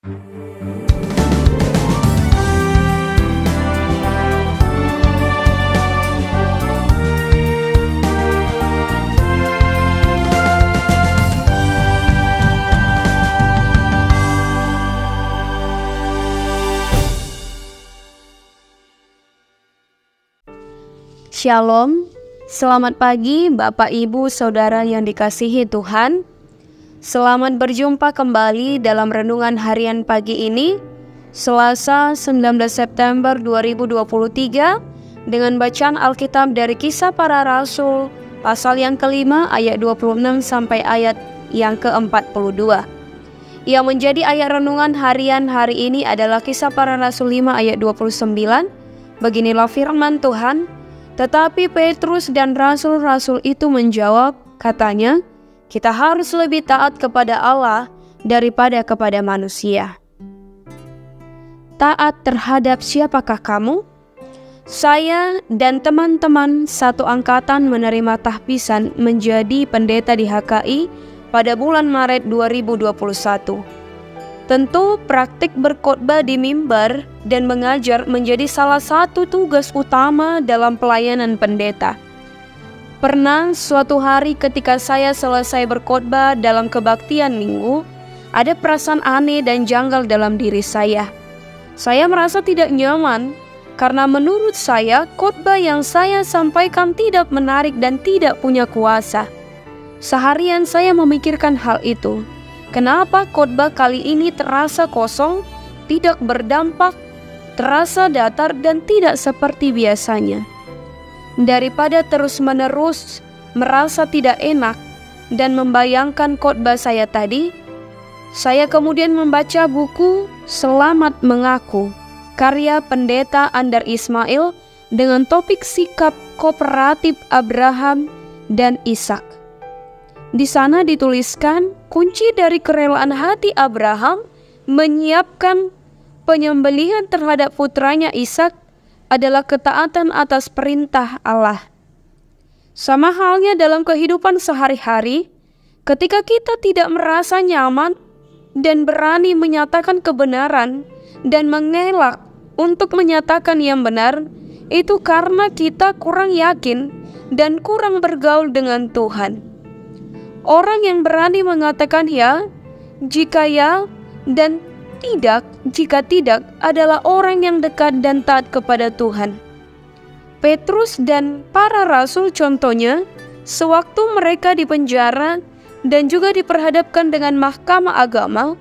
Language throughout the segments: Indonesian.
Shalom, selamat pagi Bapak Ibu Saudara yang dikasihi Tuhan. Selamat berjumpa kembali dalam renungan harian pagi ini, Selasa 19 September 2023, dengan bacaan Alkitab dari Kisah Para Rasul, pasal yang kelima ayat 26 sampai ayat yang ke-42. Yang menjadi ayat renungan harian hari ini adalah Kisah Para Rasul 5 ayat 29. Beginilah firman Tuhan. Tetapi Petrus dan rasul-rasul itu menjawab, katanya, kita harus lebih taat kepada Allah daripada kepada manusia. Taat terhadap siapakah kamu? Saya dan teman-teman satu angkatan menerima tahbisan menjadi pendeta di HKI pada bulan Maret 2021. Tentu praktik berkhotbah di mimbar dan mengajar menjadi salah satu tugas utama dalam pelayanan pendeta. Pernah suatu hari ketika saya selesai berkhotbah dalam kebaktian minggu, ada perasaan aneh dan janggal dalam diri saya. Saya merasa tidak nyaman karena menurut saya khotbah yang saya sampaikan tidak menarik dan tidak punya kuasa. Seharian saya memikirkan hal itu. Kenapa khotbah kali ini terasa kosong, tidak berdampak, terasa datar dan tidak seperti biasanya? Daripada terus-menerus merasa tidak enak dan membayangkan khotbah saya tadi, saya kemudian membaca buku Selamat Mengaku, karya pendeta Andar Ismail dengan topik sikap kooperatif Abraham dan Ishak. Di sana dituliskan kunci dari kerelaan hati Abraham menyiapkan penyembelihan terhadap putranya Ishak adalah ketaatan atas perintah Allah. Sama halnya dalam kehidupan sehari-hari, ketika kita tidak merasa nyaman dan berani menyatakan kebenaran dan mengelak untuk menyatakan yang benar, itu karena kita kurang yakin dan kurang bergaul dengan Tuhan. Orang yang berani mengatakan ya, jika ya, dan tidak, jika tidak, adalah orang yang dekat dan taat kepada Tuhan. Petrus dan para rasul contohnya, sewaktu mereka di penjara dan juga diperhadapkan dengan mahkamah agama,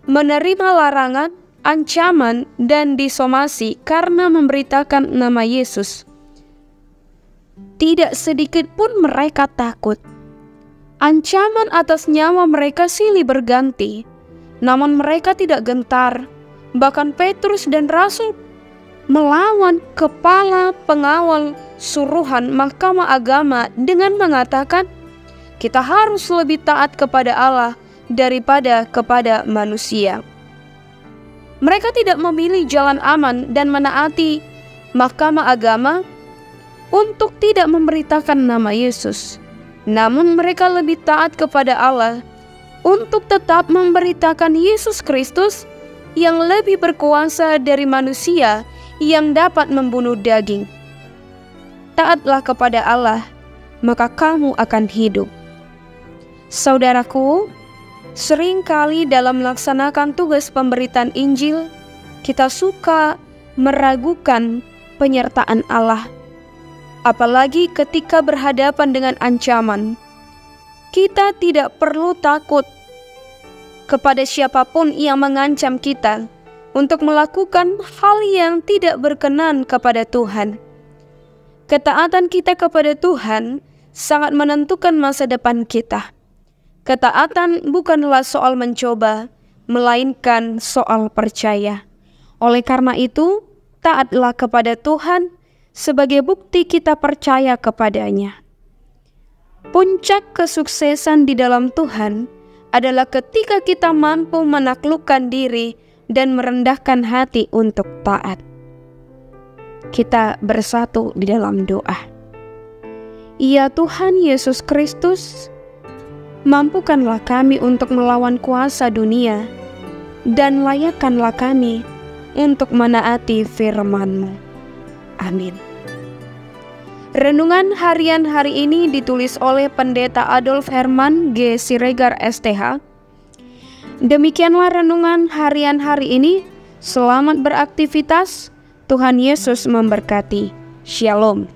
menerima larangan, ancaman, dan disomasi karena memberitakan nama Yesus. Tidak sedikit pun mereka takut. Ancaman atas nyawa mereka silih berganti, namun mereka tidak gentar. Bahkan Petrus dan Rasul melawan kepala pengawal suruhan mahkamah agama dengan mengatakan, kita harus lebih taat kepada Allah daripada kepada manusia. Mereka tidak memilih jalan aman dan menaati mahkamah agama untuk tidak memberitakan nama Yesus. Namun mereka lebih taat kepada Allah untuk tetap memberitakan Yesus Kristus yang lebih berkuasa dari manusia yang dapat membunuh daging. Taatlah kepada Allah, maka kamu akan hidup. Saudaraku, seringkali dalam melaksanakan tugas pemberitaan Injil, kita suka meragukan penyertaan Allah. Apalagi ketika berhadapan dengan ancaman, kita tidak perlu takut kepada siapapun yang mengancam kita untuk melakukan hal yang tidak berkenan kepada Tuhan. Ketaatan kita kepada Tuhan sangat menentukan masa depan kita. Ketaatan bukanlah soal mencoba, melainkan soal percaya. Oleh karena itu, taatlah kepada Tuhan sebagai bukti kita percaya kepadanya. Puncak kesuksesan di dalam Tuhan adalah ketika kita mampu menaklukkan diri dan merendahkan hati untuk taat. Kita bersatu di dalam doa. Ya Tuhan Yesus Kristus, mampukanlah kami untuk melawan kuasa dunia dan layakkanlah kami untuk menaati firman-Mu. Amin. Renungan harian hari ini ditulis oleh Pendeta Adolf Herman G. Siregar STH. Demikianlah renungan harian hari ini. Selamat beraktivitas. Tuhan Yesus memberkati. Shalom.